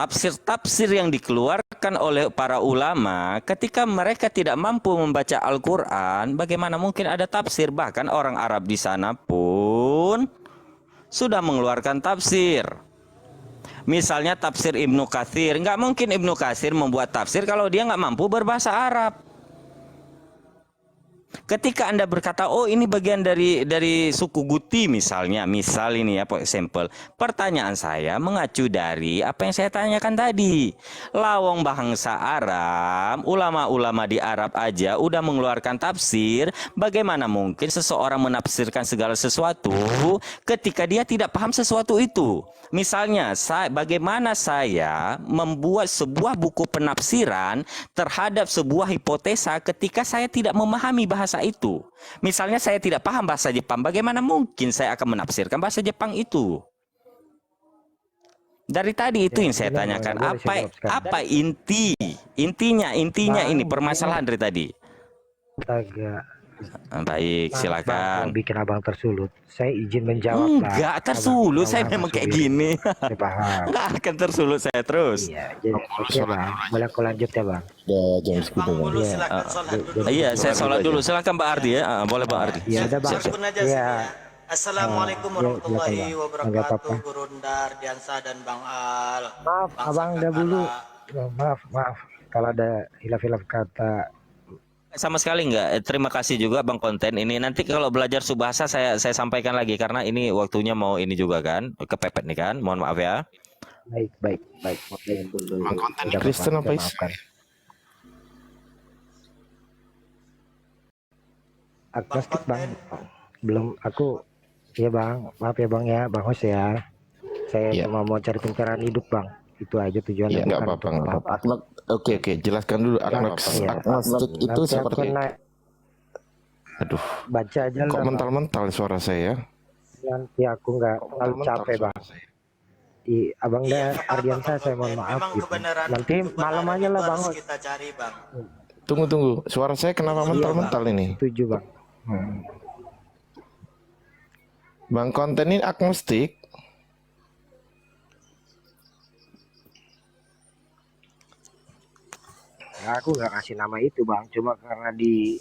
tafsir-tafsir yang dikeluarkan oleh para ulama ketika mereka tidak mampu membaca Al-Quran, bagaimana mungkin ada tafsir? Bahkan orang Arab di sana pun sudah mengeluarkan tafsir. Misalnya tafsir Ibnu Katsir, nggak mungkin Ibnu Katsir membuat tafsir kalau dia nggak mampu berbahasa Arab. Ketika Anda berkata, oh ini bagian dari suku Guti misalnya, misal ini ya, for example. Pertanyaan saya mengacu dari apa yang saya tanyakan tadi. Lawang bangsa Arab, ulama-ulama di Arab aja udah mengeluarkan tafsir, bagaimana mungkin seseorang menafsirkan segala sesuatu ketika dia tidak paham sesuatu itu? Misalnya, bagaimana saya membuat sebuah buku penafsiran terhadap sebuah hipotesa ketika saya tidak memahami bahasa itu. Misalnya saya tidak paham bahasa Jepang, bagaimana mungkin saya akan menafsirkan bahasa Jepang itu? Dari tadi itu yang saya tanyakan, apa intinya ini permasalahan dari tadi. Baik, silakan. Bang, bikin abang tersulut. Saya izin menjawab. Enggak tersulut, saya memang kayak gini. Saya paham. Enggak akan tersulut saya terus. Iya, jadi oke bang. Boleh aku lanjut ya bang? Jam segitu bang. Iya, saya sholat dulu. Silakan Mbak Ardi ya. Boleh Mbak Ardi. Iya, ada bang. Iya. Assalamualaikum warahmatullahi wabarakatuh. Gurundar, Diansa dan Bang Al. Maaf, abang dahulu. Maaf. Kalau ada hilaf-hilaf kata. Sama sekali enggak. Terima kasih juga Bang Konten ini. Nanti kalau belajar subahasa saya sampaikan lagi karena ini waktunya mau ini juga kan, kepepet nih kan. Mohon maaf ya. Baik. Bang Konten Kristen apa is? Agnostik bang. Belum aku. Iya bang. Maaf ya bang ya, Bang Hos ya. Saya cuma mau cari pencerahan hidup bang. Itu aja tujuannya. Iya, nggak apa-apa. Oke, jelaskan dulu agnostik itu seperti. Aduh, baca aja lah. Kok mental-mental suara saya? Nanti aku nggak terlalu capek bang. Abang Ardiansa saya mohon maaf gitu. Nanti malam aja lah bang. Kita cari bang. Tunggu, suara saya kenapa mental-mental ini? Setuju bang. Bang Konten ini agnostik. Ya, aku nggak kasih nama itu bang, cuma karena di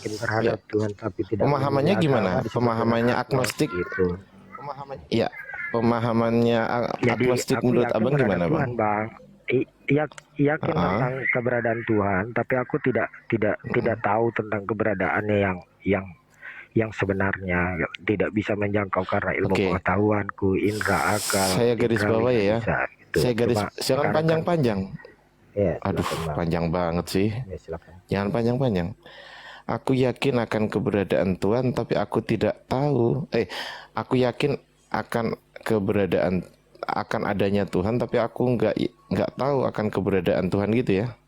terhadap Tuhan tapi tidak. Pemahamannya gimana? Pemahamannya agnostik itu. Pemahamannya agnostik menurut abang gimana Tuhan, bang? Yakin tentang keberadaan Tuhan, tapi aku tidak tahu tentang keberadaannya yang sebenarnya, tidak bisa menjangkau karena ilmu pengetahuanku, indra akal. Saya garis bawah ya. Gitu. Saya garis, jangan panjang-panjang. Ya, aduh, panjang banget sih. Ya, silakan. Jangan panjang-panjang. Aku yakin akan keberadaan Tuhan, tapi aku tidak tahu. Aku yakin akan adanya Tuhan, tapi aku nggak tahu akan keberadaan Tuhan gitu ya.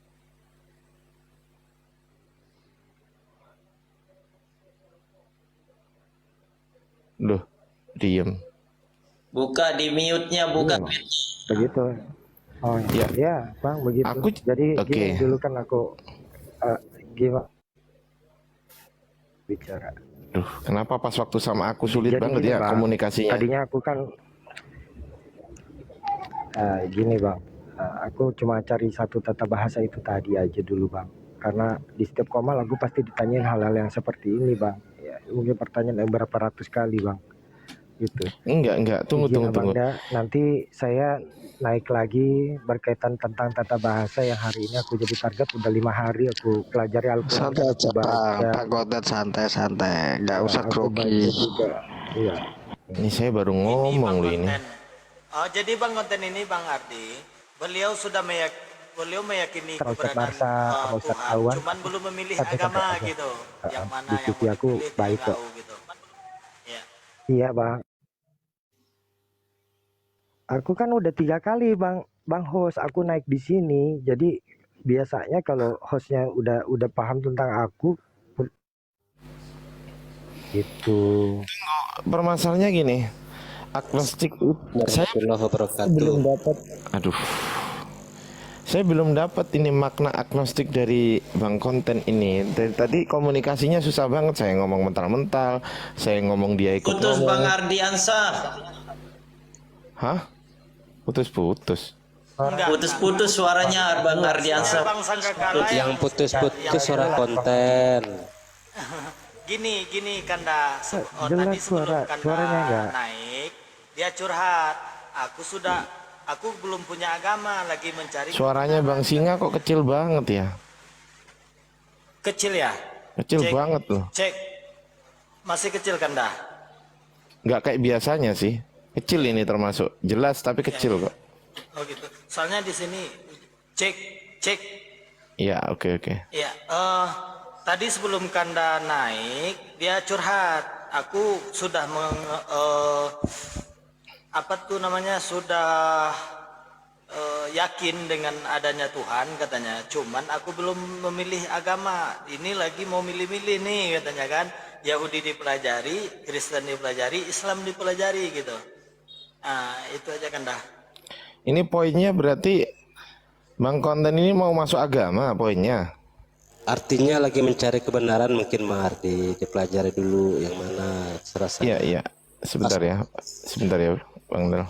Loh, diem. Buka di mute-nya, buka. Begitu. Oh ya, bang begitu. Jadi gini dulu kan aku gimana bicara. Duh, kenapa pas waktu sama aku sulit banget ya bang, komunikasinya? Tadinya aku kan gini bang, aku cuma cari satu tata bahasa itu tadi aja dulu bang. Karena di setiap koma lagu pasti ditanyain hal-hal yang seperti ini bang. Ya, mungkin pertanyaan yang berapa ratus kali bang. Gitu. Enggak, tunggu. Nanti saya naik lagi berkaitan tentang tata bahasa yang hari ini aku jadi target udah 5 hari aku pelajari Al-Quran. Santai aja Pak Konten, santai, nggak usah grogi. Iya. Ini saya baru ngomong loh ini. Oh, jadi Bang Konten ini Bang Ardi, beliau sudah meyakini keberadaan Tuhan, cuman belum memilih agama gitu. Yang mana yang mau aku baik kok. Gitu. Iya bang. Aku kan udah 3 kali bang host aku naik di sini. Jadi biasanya kalau hostnya udah paham tentang aku itu. Permasalahannya gini, agnostik saya belum dapat. Aduh, saya belum dapat ini makna agnostik dari Bang Konten ini. Dari tadi komunikasinya susah banget. Saya ngomong mental-mental, saya ngomong dia ikut putus ngomong. Bang Ardiansa. Hah? Putus-putus. Enggak. Putus-putus suaranya Bang Ardiansyah. Bang Sanggakala Yang putus-putus suara konten. Gini Kanda. Jelas Tadi sebelum Kanda suaranya enggak? naik, dia curhat. Aku belum punya agama, lagi mencari. Suaranya Bang Singa kok kecil banget ya? Kecil ya? Kecil banget loh. Cek. Masih kecil Kanda? Nggak kayak biasanya sih. Kecil ini termasuk. Jelas tapi kecil kok. Oh gitu. Soalnya di sini cek. Iya, oke. Ya, tadi sebelum Kanda naik, dia curhat. Aku sudah sudah yakin dengan adanya Tuhan katanya. Cuman aku belum memilih agama. Ini lagi mau milih-milih nih katanya kan. Yahudi dipelajari, Kristen dipelajari, Islam dipelajari gitu. Nah, itu aja Kanda. Ini poinnya berarti Bang Konten ini mau masuk agama poinnya. Artinya lagi mencari kebenaran mungkin Bang Ardi, dipelajari dulu yang mana serasa. Iya. Sebentar ya Bang Del.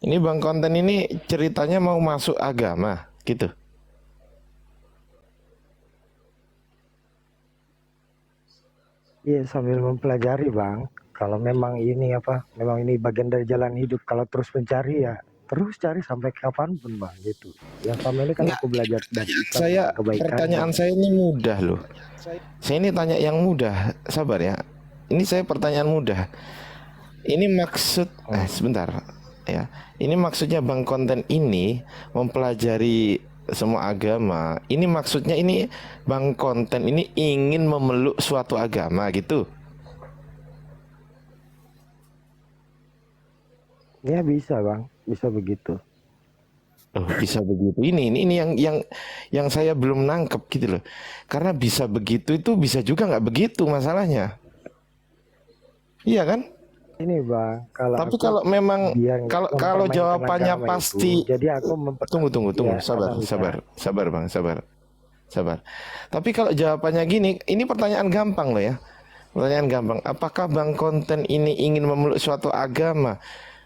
Ini Bang Konten ini ceritanya mau masuk agama gitu. Iya, sambil mempelajari Bang. Kalau memang ini bagian dari jalan hidup. Kalau terus mencari ya terus cari sampai kapanpun Bang gitu. Yang selama ini kan aku belajar dari Islam, kebaikan. Pertanyaan saya ini mudah loh. Saya ini tanya yang mudah, sabar ya. Ini saya pertanyaan mudah. Ini maksud, sebentar ya. Ini maksudnya Bang Konten ini mempelajari semua agama. Ini maksudnya ini Bang Konten ini ingin memeluk suatu agama gitu. Ya bisa Bang, bisa begitu. Oh, bisa begitu. Ini yang saya belum nangkep gitu loh. Karena bisa begitu itu bisa juga nggak begitu masalahnya. Iya kan? Ini Bang, Tapi kalau memang kalau jawabannya pasti jadi aku tunggu Ya, sabar Bang, sabar. Tapi kalau jawabannya gini, ini pertanyaan gampang loh ya. Pertanyaan gampang. Apakah Bang Konten ini ingin memeluk suatu agama?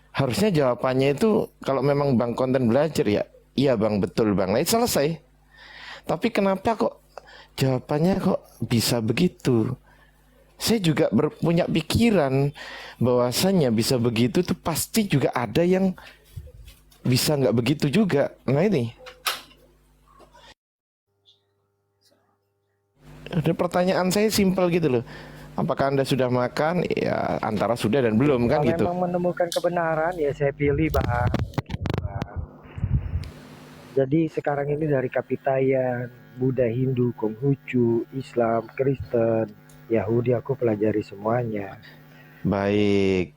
Harusnya jawabannya itu kalau memang Bang Konten belajar ya, iya Bang, betul Bang. Nah, itu selesai. Tapi kenapa kok jawabannya kok bisa begitu? Saya juga punya pikiran bahwasannya bisa begitu itu pasti juga ada yang bisa nggak begitu juga. Nah ini. Ada pertanyaan saya simpel gitu loh. Apakah Anda sudah makan? Ya antara sudah dan belum kan kalau gitu. memang menemukan kebenaran ya saya pilih Bang. Jadi sekarang ini dari Kapitayan, Buddha, Hindu, Konghucu, Islam, Kristen, Yahudi aku pelajari semuanya. Baik.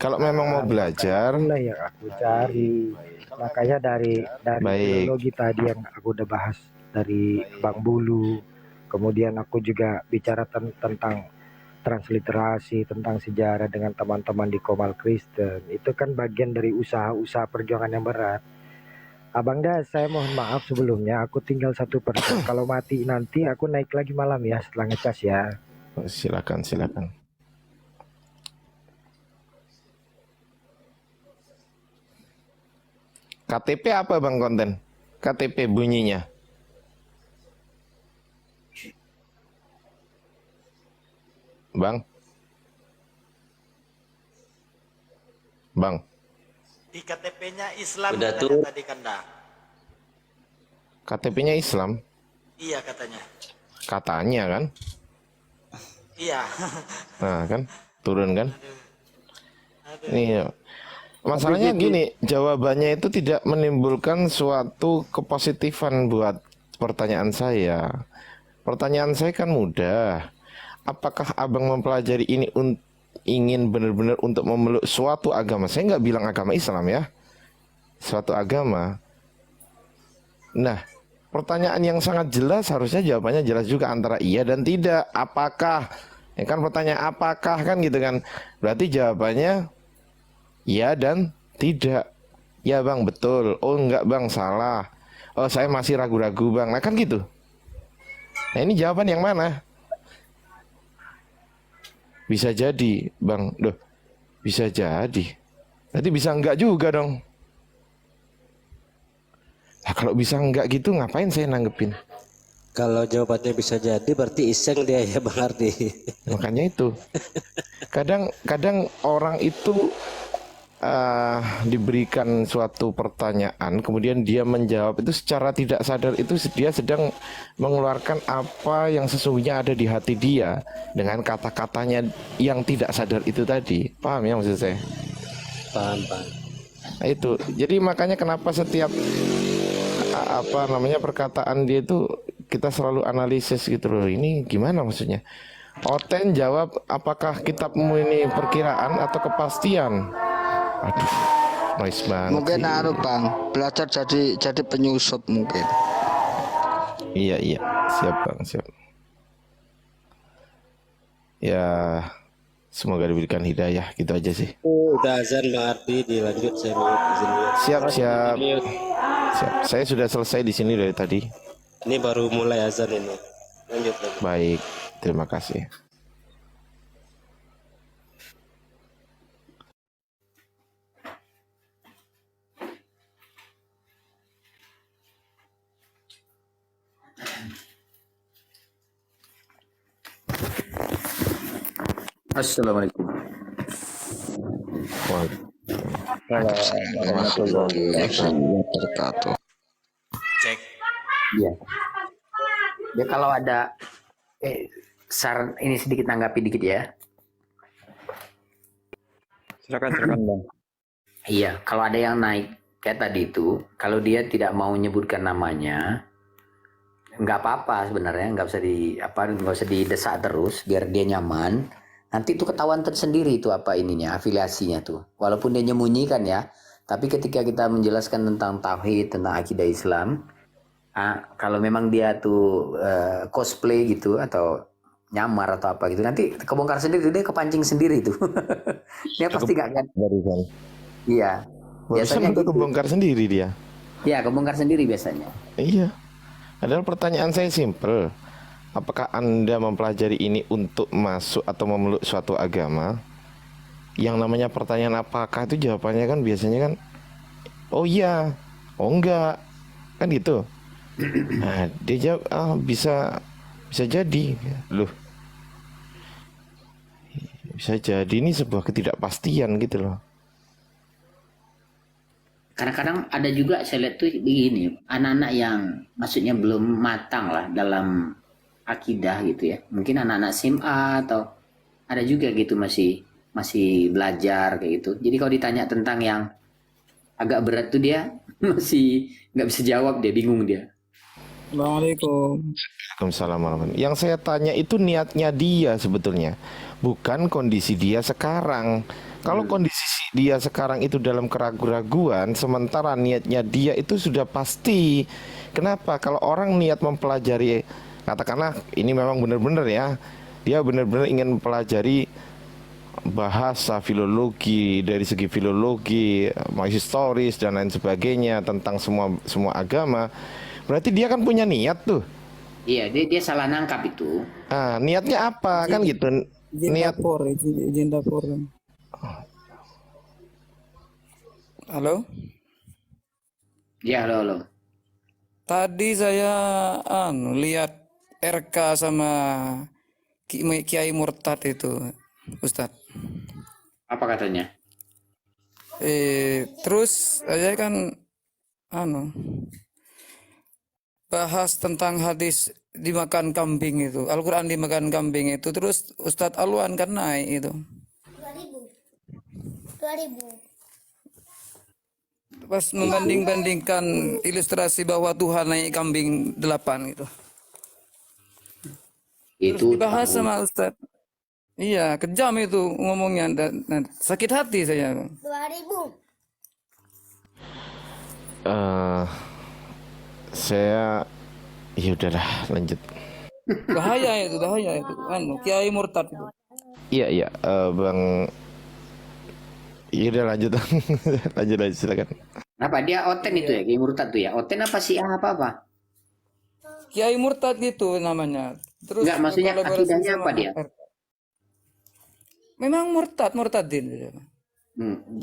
Kalau memang mau belajar, itulah yang aku cari. Makanya dari teologi tadi yang aku udah bahas dari Bang Bulu, kemudian aku juga bicara tentang transliterasi, tentang sejarah dengan teman-teman di Komal Kristen. Itu kan bagian dari usaha-usaha perjuangan yang berat. Abang Das, saya mohon maaf sebelumnya, aku tinggal 1%. Kalau mati nanti aku naik lagi malam ya setelah ngecas ya. silakan. KTP apa Bang Konten? KTP bunyinya. Bang. Di KTP-nya Islam Udah katanya tuh. tadi Kanda. KTP-nya Islam. Iya katanya. Katanya kan. Iya. Nah kan, turun kan. Nih, masalahnya gini, jawabannya itu tidak menimbulkan suatu kepositifan buat pertanyaan saya. Pertanyaan saya kan mudah. Apakah abang mempelajari ini ingin benar-benar untuk memeluk suatu agama? Saya nggak bilang agama Islam ya. Suatu agama. Nah, pertanyaan yang sangat jelas harusnya jawabannya jelas juga antara iya dan tidak. Apakah? Ya kan pertanyaan apakah kan gitu kan. Berarti jawabannya iya dan tidak. Ya Bang, betul. Oh enggak Bang, salah. Oh saya masih ragu-ragu Bang. Nah kan gitu. Nah ini jawaban yang mana? Bisa jadi Bang. Duh, bisa jadi. Berarti bisa enggak juga dong. kalau bisa enggak gitu ngapain saya nanggepin? Kalau jawabannya bisa jadi berarti iseng dia ya Bang Ardi. Makanya itu. Kadang orang itu diberikan suatu pertanyaan, kemudian dia menjawab itu secara tidak sadar, itu dia sedang mengeluarkan apa yang sesungguhnya ada di hati dia dengan kata-katanya yang tidak sadar itu tadi. Paham ya maksud saya? Paham. Nah, itu. Jadi makanya kenapa setiap apa namanya perkataan dia itu kita selalu analisis gitu loh. Ini gimana maksudnya? Oten jawab, apakah kitabmu ini perkiraan atau kepastian? Aduh, noise banget Mungkin sih. anu Bang, belajar jadi penyusup mungkin. Iya, siap Bang, siap. Ya, semoga diberikan hidayah, gitu aja sih. Udah azan Bang Ardi, dilanjut saya mau izin dulu. Siap. Siap. Saya sudah selesai di sini dari tadi. Ini baru mulai azan ini. Lanjut lagi. Baik, terima kasih. Assalamualaikum. Warahmatullahi wabarakatuh. Cek. Iya. Ya kalau ada saran ini sedikit tanggapi dikit ya. Silakan Bang. Iya, kalau ada yang naik kayak tadi itu, kalau dia tidak mau menyebutkan namanya, nggak apa-apa sebenarnya, nggak usah didesak terus, biar dia nyaman. Nanti itu ketahuan tersendiri itu apa ininya, afiliasinya tuh. Walaupun dia nyembunyikan ya, tapi ketika kita menjelaskan tentang tauhid, tentang akidah Islam, kalau memang dia tuh cosplay gitu atau nyamar atau apa gitu, nanti kebongkar sendiri, dia kepancing sendiri tuh. Dia pasti nggak kan? Barusan. Iya. Biasanya Udah gitu. kebongkar sendiri dia. Iya, kebongkar sendiri biasanya. Iya. Adalah pertanyaan saya simple. Apakah Anda mempelajari ini untuk masuk atau memeluk suatu agama? Yang namanya pertanyaan apakah itu jawabannya kan biasanya kan oh iya, oh enggak. Kan gitu. Nah, dia jawab bisa jadi. Loh. Bisa jadi ini sebuah ketidakpastian gitu loh. Kadang-kadang ada juga saya lihat tuh begini, anak-anak yang maksudnya belum matang lah dalam akidah gitu ya. Mungkin anak-anak SMA atau ada juga gitu masih belajar kayak gitu. Jadi kalau ditanya tentang yang agak berat tuh dia masih nggak bisa jawab, dia bingung dia. Assalamualaikum. Waalaikumsalam warahmatullahi. Yang saya tanya itu niatnya dia sebetulnya, bukan kondisi dia sekarang. Kalau kondisi dia sekarang itu dalam keraguan-raguan, sementara niatnya dia itu sudah pasti. Kenapa? Kalau orang niat mempelajari, katakanlah ini memang benar-benar ya, dia benar-benar ingin mempelajari bahasa, filologi, dari segi filologi, historis dan lain sebagainya tentang semua agama. Berarti dia kan punya niat tuh. Iya, dia salah nangkap itu. Niatnya apa kan gitu? Niat Izin dapur. Halo? Ya, halo. Tadi saya lihat RK sama Kiai Murtad itu, Ustadz. Apa katanya? Terus saya kan bahas tentang hadis dimakan kambing itu, Al-Quran dimakan kambing itu. Terus Ustadz Alwan kan naik itu. 2000. Pas membanding-bandingkan ilustrasi bahwa Tuhan naik kambing 8 gitu. Terus dibahas sama Ustadz. Iya, kejam itu ngomongnya dan sakit hati saya. 2000. Saya ya udahlah lanjut. Bahaya itu. Kiai Murtad itu. Iya, Bang. Iya udah lanjut. lanjut silakan. Apa dia Oten itu ya, Kiai Murtad tuh ya? Oten apa sih apa? Kiai Murtad gitu namanya. Terus enggak, maksudnya akidahnya apa dia? Memang murtadin.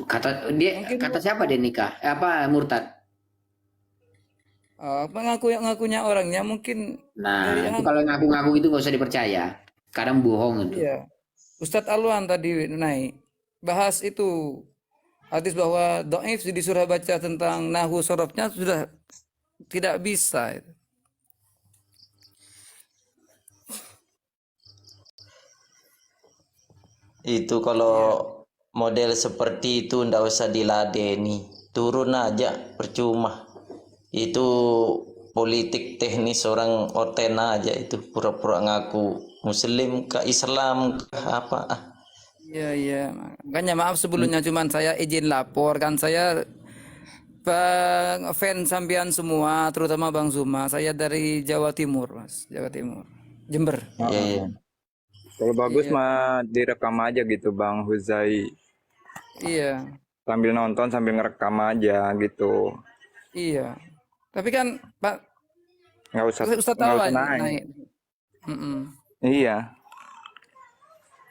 Kata siapa dia nikah? Apa murtad? Ngakunya orangnya mungkin dari Nah, itu kalau ngaku-ngaku itu nggak usah dipercaya. Kadang bohong itu. iya. Ustadz Alwan tadi naik bahas itu hadis bahwa dhaif disuruh baca tentang nahu sorofnya sudah tidak bisa. Itu kalau model seperti itu ndak usah diladeni, turun aja percuma. Itu politik teknis orang oten aja itu, pura-pura ngaku muslim ke Islam ke apa. Iya, iya. Makanya maaf sebelumnya, cuman saya izin lapor kan, saya fan sampean semua, terutama Bang Zuma. Saya dari Jawa Timur, Mas. Jawa Timur. Jember. Iya, iya. Kalau bagus Iya. mah direkam aja gitu Bang Huzai. Iya. Sambil nonton sambil ngerekam aja gitu. Iya. Tapi kan Pak Nggak usah Ustadz nggak Alwan usah naik. naik. Mm-mm. Iya.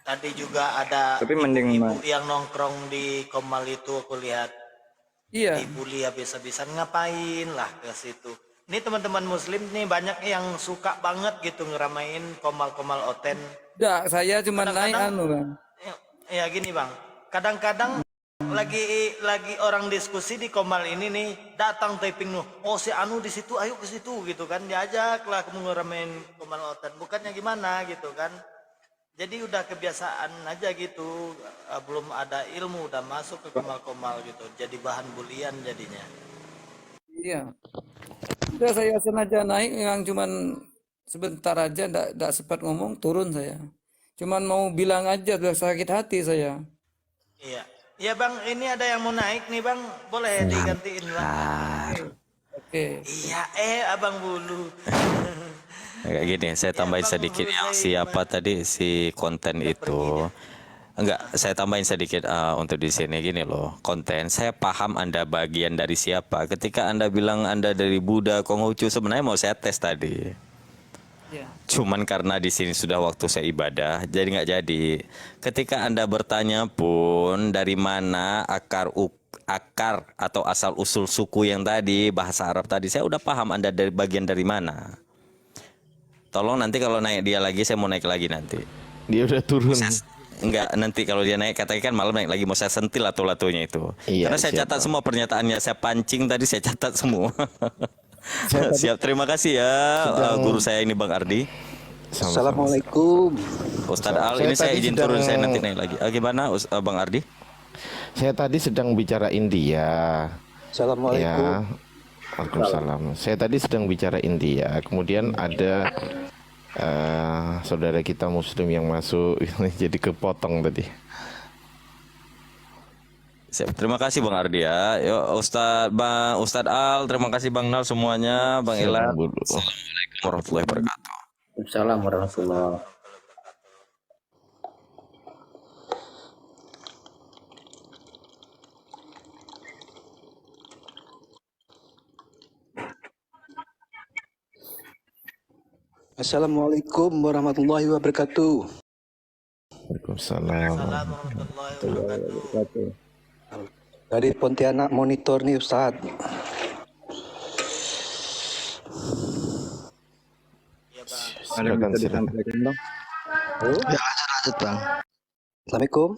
Tadi juga ada Tapi mending ibu yang nongkrong di Komal itu aku lihat Iya. dibully habis-habisan, ngapain lah ke situ. Ini teman-teman muslim nih banyak yang suka banget gitu ngeramain Komal-Komal Oten. Enggak, saya cuma naik Kadang-kadang Bang. ya gini Bang, kadang-kadang lagi orang diskusi di Komal ini nih, datang typing nuh, oh si Anu di situ, ayo ke situ gitu kan, diajak lah kamu ngeramein Komal Oten, bukannya gimana gitu kan. Jadi udah kebiasaan aja gitu, belum ada ilmu udah masuk ke Komal-Komal gitu, jadi bahan bulian jadinya. Iya. Udah saya sengaja naik yang cuman sebentar aja, enggak sempat ngomong, turun saya. Cuman mau bilang aja, biar sakit hati saya. Iya, ya Bang, ini ada yang mau naik nih Bang, boleh digantiin Bang. Oke. Iya, Abang Bulu. Kayak gini, saya tambahin sedikit yang siapa tadi si konten itu. Enggak, saya tambahin sedikit untuk di sini gini loh. Konten, saya paham Anda bagian dari siapa. Ketika Anda bilang Anda dari Buddha, Konghucu, sebenarnya mau saya tes tadi. Iya. Cuman karena di sini sudah waktu saya ibadah, jadi nggak jadi. Ketika Anda bertanya pun dari mana akar atau asal usul suku yang tadi, bahasa Arab tadi, saya udah paham Anda dari bagian dari mana. Tolong nanti kalau naik dia lagi, saya mau naik lagi nanti. Dia udah turun. Enggak, nanti kalau dia naik katakan malam naik lagi, mau saya sentil latunya itu. Iya, Karena saya siap, catat Bang. semua pernyataannya, saya pancing tadi, saya catat semua. Saya tadi Siap, terima kasih ya guru saya ini Bang Ardi. sama-sama. Assalamualaikum. Ustadz Al, Saya ini saya tadi izin sedang- turun, saya nanti naik lagi. Gimana Bang Ardi? Saya tadi sedang bicara India. Assalamualaikum. Ya, Waalaikumsalam. Saya tadi sedang bicara India. Kemudian ada saudara kita Muslim yang masuk, jadi kepotong tadi. Siap, terima kasih Bang Ardi ya. Yo, Ustadz Al, terima kasih Bang Nal semuanya, Bang Elan. Dulu. Assalamualaikum warahmatullahi wabarakatuh. Assalamualaikum warahmatullahi wabarakatuh. Assalamualaikum warahmatullahi wabarakatuh. Waalaikumsalam. Assalamualaikum warahmatullahi wabarakatuh. Dari Pontianak Monitor nih Ustadz. Iya Bang. Ada yang Silakan, bisa silakan. disampaikan Bang? Ya, lanjut Bang. Assalamualaikum.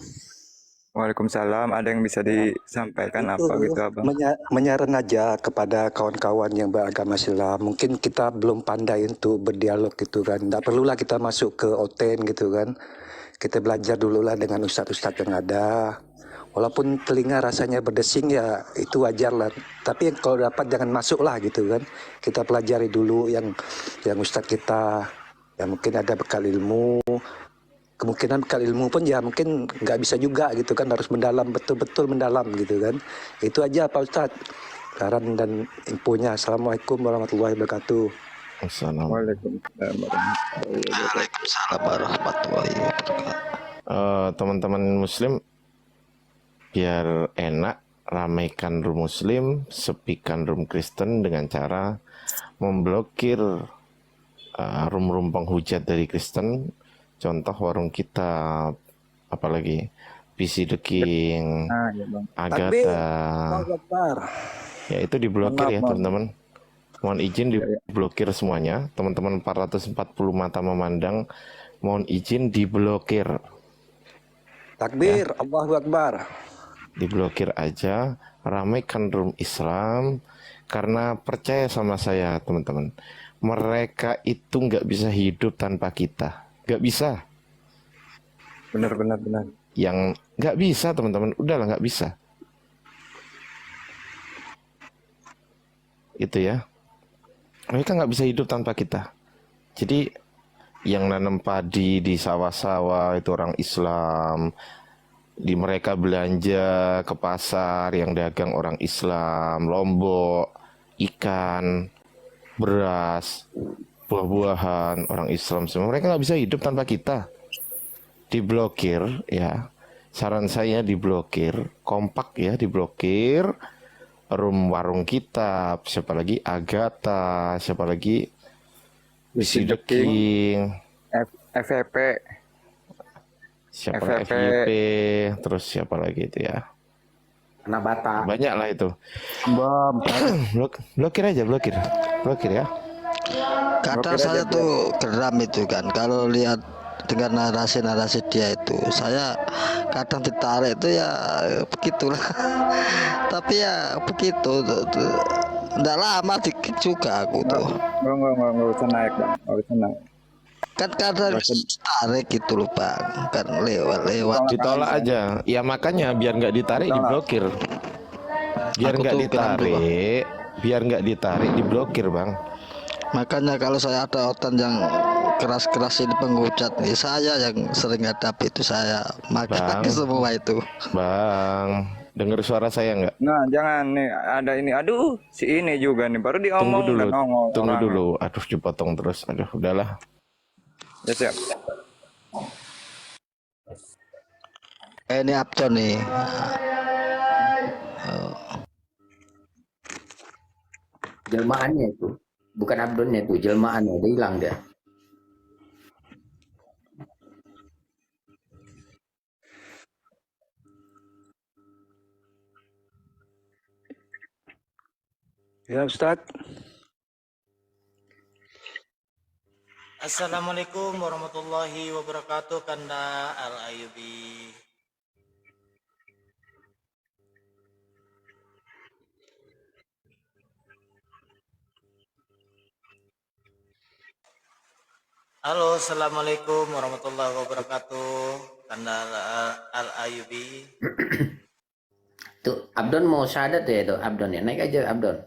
Waalaikumsalam. Ada yang bisa disampaikan apa gitu Abang? Menyaran aja kepada kawan-kawan yang beragama Islam. Mungkin kita belum pandai untuk berdialog gitu kan. Tidak perlulah kita masuk ke OTEN gitu kan. Kita belajar dulu lah dengan ustadz-ustadz yang ada. Walaupun telinga rasanya berdesing ya itu wajar lah. Tapi kalau dapat jangan masuk lah gitu kan. Kita pelajari dulu yang ustadz kita. Ya mungkin ada bekal ilmu. Kemungkinan bekal ilmu pun ya mungkin nggak bisa juga gitu kan, harus mendalam, betul-betul mendalam gitu kan. Itu aja Pak Ustadz saran dan infonya. Assalamualaikum warahmatullahi wabarakatuh. Assalamualaikum. Waalaikumsalam warahmatullahi wabarakatuh. Teman-teman Muslim, biar enak, ramaikan room Muslim, sepikan room Kristen dengan cara memblokir room-room penghujat dari Kristen. Contoh warung kita, apalagi PC The King, Ya Bang. Agatha, Akbar. ya itu diblokir ya teman-teman. Mohon izin diblokir semuanya. Teman-teman 440 mata memandang, mohon izin diblokir. Takbir, Allahu Akbar. Diblokir aja, ramaikan room Islam. Karena percaya sama saya teman-teman, mereka itu nggak bisa hidup tanpa kita. Nggak bisa. Benar. Yang nggak bisa teman-teman, udahlah nggak bisa. Itu ya. Mereka nggak bisa hidup tanpa kita. Jadi yang nanam padi di sawah-sawah itu orang Islam. Di mereka belanja ke pasar yang dagang orang Islam, lombok, ikan, beras, buah-buahan orang Islam semua. Mereka nggak bisa hidup tanpa kita. Diblokir ya. Saran saya diblokir, kompak ya diblokir. Room warung kitab, siapa lagi Agatha, siapa lagi Visi the King, FVP, siapa FYP, terus siapa lagi itu ya? Anak Bata. Banyak lah itu. Blokir aja, blokir ya. Kadang saya tuh geram itu kan kalau lihat dengan narasi-narasi dia itu, saya kadang ditarik itu ya begitulah. Tapi ya begitu, nggak lama dikit juga aku tuh. Nggak usah naik bang, nggak usah naik. Kan kadang tarik gitu loh bang, kan lewat. Ditolak aja, ya makanya biar nggak ditarik diblokir. Biar nggak ditarik diblokir bang. Makanya kalau saya ada otan yang keras-keras ini penghujat nih, saya yang sering hadapi itu saya makan semua itu. Bang, dengar suara saya nggak? Nah jangan nih, ada ini, aduh si ini juga nih baru diomong. Tunggu dulu, aduh dipotong terus, aduh udahlah. Ya siap. Ini Abdon nih. Jelmaannya itu, bukan Abdonnya itu, jelmaannya udah hilang dia. Ya Ustaz. Assalamualaikum warahmatullahi wabarakatuh. Kanda Al-Ayubi. Halo, assalamualaikum warahmatullahi wabarakatuh. Kanda Al-Ayubi. Tuh, Abdon mau syahadat ya tuh, Abdon ya. Naik aja Abdon.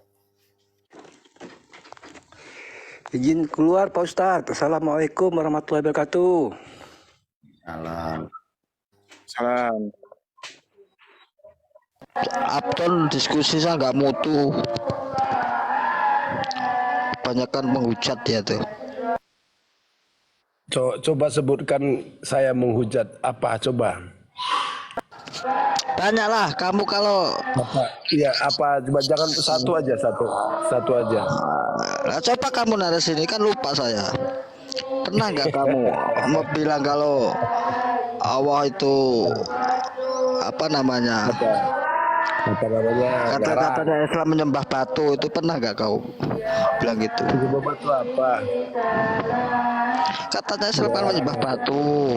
Izin keluar Pak Ustadz. Assalamualaikum warahmatullahi wabarakatuh. Salam. Abdon diskusi saya nggak mutu. Kebanyakan menghujat dia tuh. Coba sebutkan saya menghujat apa coba? Banyaklah kamu kalau apa coba jangan satu aja. Nah, coba kamu narik sini kan lupa saya. Pernah nggak kamu mau bilang kalau Allah itu apa namanya? Kata-katanya Islam menyembah batu itu pernah nggak kau bilang gitu? Menyembah batu apa? Katanya Islam kan menyembah batu.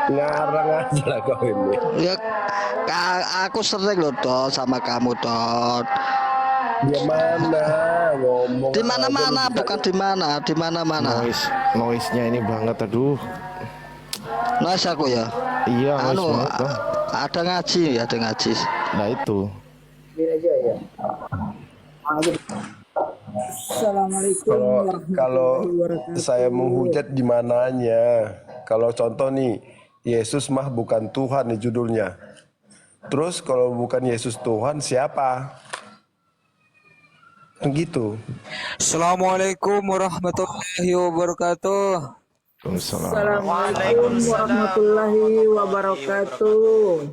Ngarang aja lah kau ini. Ya, aku sering loh Dot sama kamu Dot. Di mana ngomong? Di mana-mana, bukan di mana-mana. Noise-nya ini banget, aduh. Noise aku ya. Iya, noise banget, Bang. Ada ngaji. Nah itu. Assalamualaikum. Kalau saya menghujat di mananya? Kalau contoh nih, Yesus mah bukan Tuhan nih judulnya. Terus kalau bukan Yesus Tuhan siapa? Gitu. Assalamualaikum warahmatullahi wabarakatuh. Assalamualaikum warahmatullahi wabarakatuh.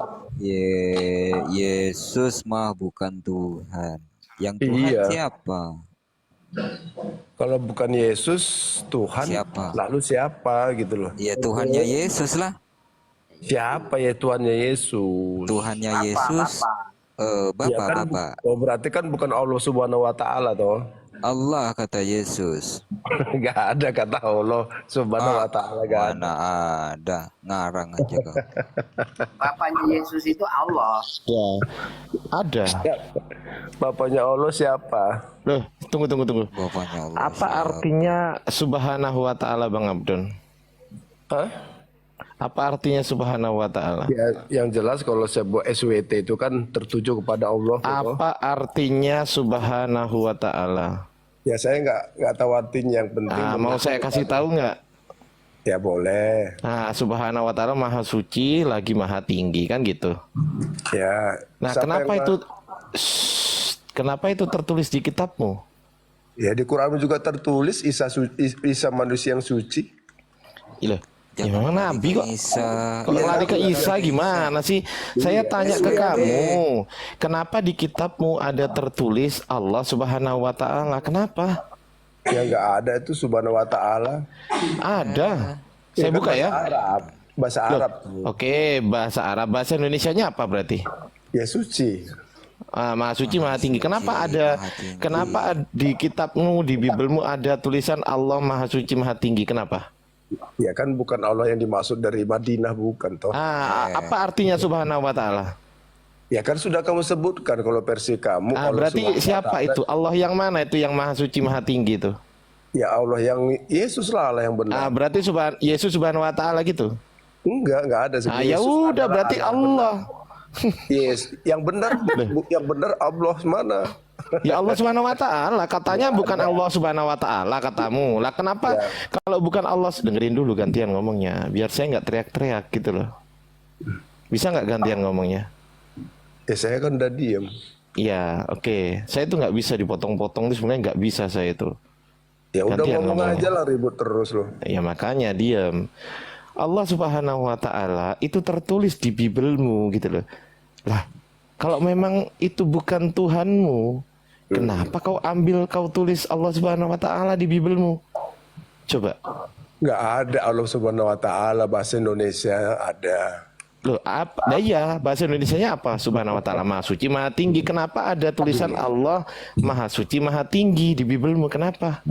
Yesus mah bukan Tuhan. Yang Tuhan siapa? Kalau bukan Yesus, Tuhan siapa? Lalu siapa gitu loh? Ya Tuhannya Yesus lah. Siapa ya Tuhannya Yesus? Tuhannya Yesus Bapak, kan, Bapak. oh berarti kan bukan Allah Subhanahu wa taala toh. Allah kata Yesus. Enggak ada kata Allah Subhanahu wa taala kan. Mana ada, ngarang aja kau. Bapaknya Yesus itu Allah. Ya, ada. Ya, Bapaknya Allah siapa? Loh, tunggu. Bapaknya Allah. Apa artinya subhanahu wa ta'ala, Bang Abdon? Hah? Apa artinya subhanahu wa ta'ala? Ya, yang jelas kalau sebuah SWT itu kan tertuju kepada Allah. Apa artinya subhanahu wa ta'ala? Ya saya nggak tahu artinya, yang penting. Mau saya kasih tahu nggak? Ya boleh. Nah, subhanahu wa ta'ala maha suci lagi maha tinggi kan gitu. Ya. Nah, kenapa itu tertulis di kitabmu? Ya di Quran juga tertulis Isa manusia yang suci. Iya. Ya memang Nabi kok. Kalau lari ke Isa gimana sih? Saya tanya ke kamu, kenapa di kitabmu ada tertulis Allah Subhanahu wa ta'ala? Kenapa? Ya nggak ada itu Subhanahu wa ta'ala. Ada. Saya buka ya. Bahasa Arab. Oke, bahasa Arab. Bahasa Indonesianya apa berarti? Ya suci. Maha suci, maha tinggi. Kenapa di kitabmu, di Bibelmu ada tulisan Allah maha suci, maha tinggi? Kenapa? Ya kan bukan Allah yang dimaksud dari Madinah, bukan toh. Apa artinya subhanahu wa ta'ala? Ya kan sudah kamu sebutkan kalau versi kamu. Berarti siapa itu? Allah yang mana itu yang maha suci, maha tinggi itu? Ya Allah yang Yesus lah, Allah yang benar. Berarti Yesus subhanahu wa ta'ala gitu? Enggak ada. Ya udah berarti Allah. Yes, yang benar Allah mana? Ya Allah Subhanahu wa ta'ala, katanya bukan Allah Subhanahu wa ta'ala katamu. Lah kenapa kalau bukan Allah, dengerin dulu gantian ngomongnya biar saya nggak teriak-teriak gitu loh. Bisa nggak gantian ngomongnya? Ya saya kan udah diem. Iya, oke. Saya itu nggak bisa dipotong-potong, itu sebenarnya nggak bisa saya itu. Ya udah ngomong aja lah, ribut terus loh. Ya makanya diem. Allah Subhanahu wa ta'ala itu tertulis di Bibelmu gitu loh. Lah, kalau memang itu bukan Tuhanmu, kenapa kau tulis Allah Subhanahu wa ta'ala di Bibelmu? Coba. Nggak ada Allah Subhanahu wa ta'ala, bahasa Indonesia ada. Loh, apa? Nah iya, bahasa Indonesianya apa? Subhanahu wa ta'ala maha suci, maha tinggi. Kenapa ada tulisan Allah maha suci, maha tinggi di Bibelmu? Kenapa?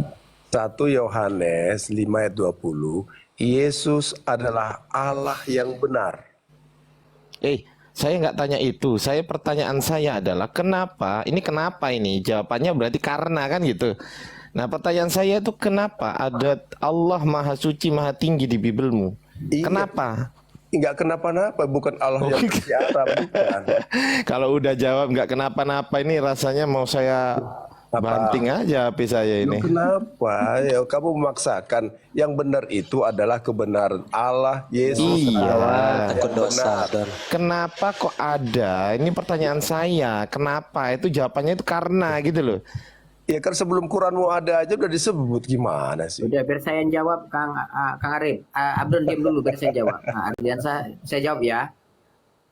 1 Yohanes 5 ayat 20, Yesus adalah Allah yang benar. Saya nggak tanya itu. Pertanyaan saya adalah kenapa? Ini jawabannya berarti karena kan gitu. Nah pertanyaan saya itu kenapa ada Allah maha suci maha tinggi di Bibelmu? Kenapa? Enggak kenapa-napa, bukan Allah yang berbicara, bukan. Kalau udah jawab nggak kenapa-napa ini rasanya mau saya banting aja HP saya ini. Kenapa? Ya kamu memaksakan. Yang benar itu adalah kebenaran Allah, Yesus. Iya. Kenapa kok ada? Ini pertanyaan saya. Kenapa? Itu jawabannya itu karena gitu loh. Ya kan sebelum Quranmu ada aja udah disebut, gimana sih? Udah biar saya yang jawab, Kang Arif. Abdul diam dulu biar saya jawab. Ardian saya jawab ya.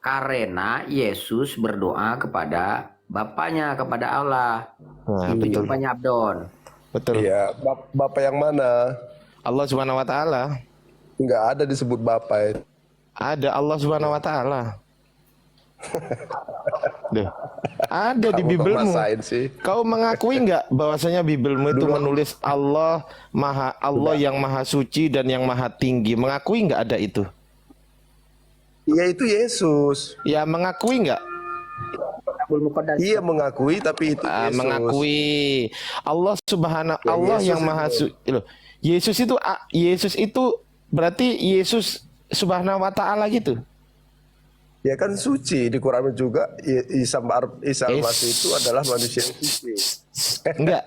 Karena Yesus berdoa kepada Bapaknya, kepada Allah. Itu jawabannya Abdon. Betul. Iya, Bapak yang mana? Allah Subhanahu wa ta'ala. Enggak ada disebut Bapak. Ada Allah Subhanahu wa ta'ala. Ada di Bibelmu. Kau mengakui nggak bahwasanya Bibelmu itu menulis Allah yang maha suci dan yang maha tinggi? Mengakui nggak ada itu? Iya itu Yesus. Ya mengakui nggak? Iya mengakui, tapi itu Yesus. Mengakui Allah Subhanahu Allah Yesus yang maha suci. Yesus itu berarti Yesus Subhanahu wa ta'ala gitu. Ya kan suci di Quran juga Isa Al-Masih itu adalah manusia yang suci. Enggak.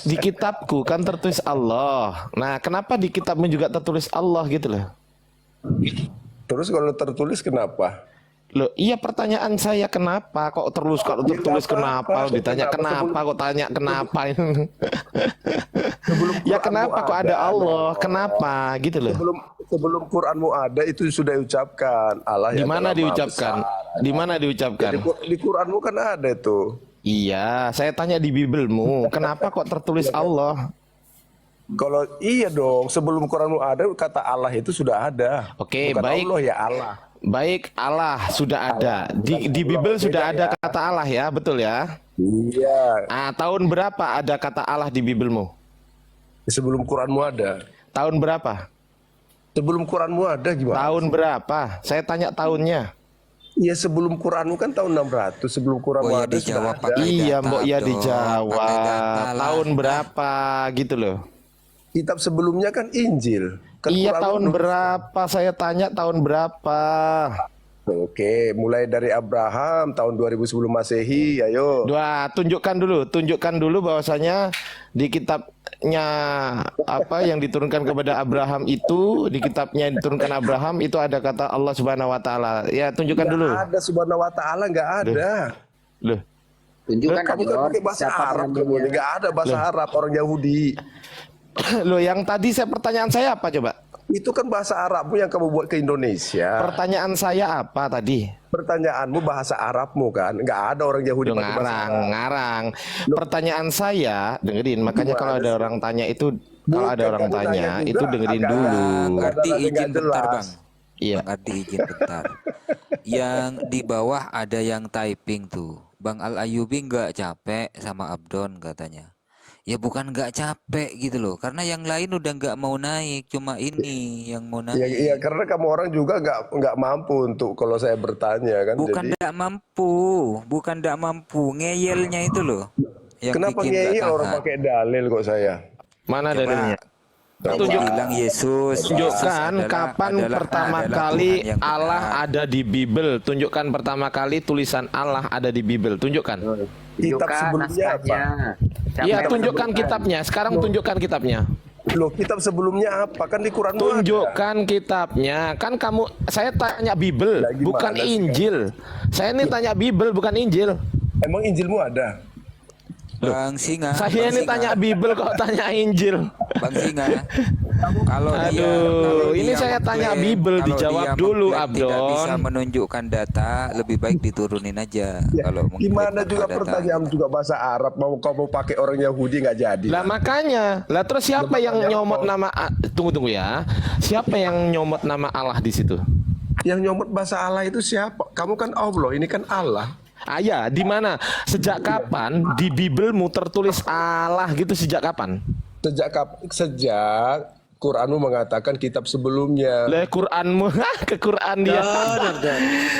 Di kitabku kan tertulis Allah. Nah, kenapa di kitabmu juga tertulis Allah gitu loh? Terus kalau tertulis kenapa? Loh, iya pertanyaan saya kenapa kok tertulis kenapa? Ditanya kenapa kok tanya kenapa? Ya kenapa kok ada Allah? Kenapa gitu loh? Sebelum Quranmu ada itu sudah diucapkan Allah. Di mana diucapkan? Di mana diucapkan? Di Quranmu kan ada itu. Iya, saya tanya di Bibelmu, kenapa kok tertulis Allah? Kalau iya dong, sebelum Quranmu ada kata Allah itu sudah ada. Oke, bukan baik. Allah ya Allah. Baik, Allah sudah ada. Di Bible sudah ada kata Allah ya, betul ya? Iya. Tahun berapa ada kata Allah di Biblemu? Sebelum Quranmu ada. Tahun berapa? Sebelum Quranmu ada gimana? Tahun berapa? Saya tanya tahunnya. Iya, sebelum Quranmu kan tahun 600, sebelum Quranmu ada sudah ada. Iya, Mbok ya dijawab. Tahun berapa gitu loh. Kitab sebelumnya kan Injil. Kan Iya, Quranmu tahun berapa? Saya tanya tahun berapa? Oke, mulai dari Abraham tahun 2000 sebelum Masehi, ayo. Tunjukkan dulu bahwasanya di kitabnya apa yang diturunkan kepada Abraham itu, di kitabnya yang diturunkan Abraham itu ada kata Allah Subhanahu wa taala. Ya, tunjukkan dulu. Nggak ada Subhanahu wa taala, nggak ada. Loh. Tunjukkan Kamu kan pakai bahasa Arab kemudian, nggak ada bahasa Arab orang Yahudi. Loh, yang tadi pertanyaan saya apa coba? Itu kan bahasa Arabmu yang kamu buat ke Indonesia. Pertanyaan saya apa tadi? Pertanyaanmu bahasa Arabmu kan, nggak ada orang Yahudi pakai bahasa Arab. Ngarang. Pertanyaan saya, dengerin. Makanya kalau ada orang tanya itu, kalau ada orang tanya itu dengerin dulu. Arti izin bentar bang. Iya. Arti izin bentar. Yang di bawah ada yang typing tuh. Bang Al Ayubi nggak capek sama Abdon katanya. Ya bukan nggak capek gitu loh, karena yang lain udah nggak mau naik, cuma ini yang mau naik. Iya, karena kamu orang juga nggak mampu untuk kalau saya bertanya kan. Bukan nggak mampu, ngeyelnya itu loh. Yang Kenapa bikin nggak ngeyel orang tahan. pakai dalil kok saya? Mana Coba, dalilnya? bilang Yesus. Tunjukkan kapan pertama kali Tuhan yang benar. Allah ada di Bible. Tunjukkan pertama kali tulisan Allah ada di Bible. Tunjukkan. Kitab sebelumnya apa? Iya, tunjukkan kitabnya. Sekarang tunjukkan kitabnya. Loh, kitab sebelumnya apa? Kan di Quran Tunjukkan kitabnya. Kan saya tanya Bible, bukan Injil. Saya ini tanya Bible, bukan Injil. Emang Injilmu ada? Bang Singa. Saya ini tanya Bible kok tanya Injil. Bang Singa. Kalau ini saya tanya Bible, dijawab dulu, Tidak bisa Abdon. menunjukkan data, lebih baik diturunin aja. Kalau Gimana juga pertanyaan juga bahasa Arab, mau kamu pakai orang Yahudi nggak jadi. Lah makanya, lah terus siapa yang nyomot nama? Tunggu ya, siapa yang nyomot nama Allah di situ? Yang nyomot bahasa Allah itu siapa? Kamu kan Allah, ini kan Allah. Ya, di mana? Sejak kapan di Biblemu tertulis Allah gitu? Sejak kapan? Sejak Quranmu mengatakan kitab sebelumnya. Lah Quranmu, ke Quran dia.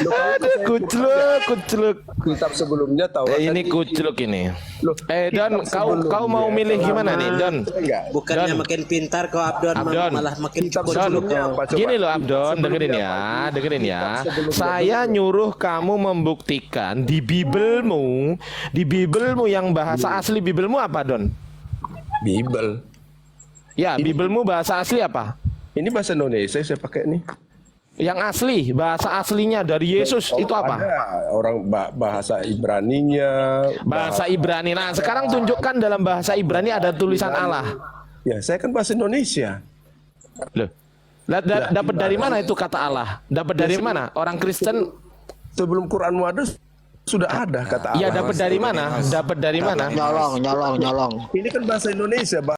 Aduh, kucluk. Kitab sebelumnya tahu. Ini kucluk ini. Don, kau mau milih gimana nih, Don? Bukannya makin pintar kau Abdon, malah makin kucluk kau. Gini loh Abdon, dengerin ya. Saya nyuruh kamu membuktikan di Biblemu yang bahasa asli Biblemu apa, Don? Bible. Ya, Biblemu bahasa asli apa? Ini bahasa Indonesia saya pakai nih. Yang asli, bahasa aslinya dari Yesus itu apa? Ada orang bahasa Ibraninya. Bahasa Ibrani. Nah, sekarang tunjukkan dalam bahasa Ibrani ada tulisan Allah. Ya, saya kan bahasa Indonesia. Loh. Dapat dari mana itu kata Allah? Dapat dari mana? Orang Kristen sebelum Quranmu ada sudah ada kata Allah. Iya, dapat dari mana? Dapat dari mana? Nyolong. Ini kan bahasa Indonesia,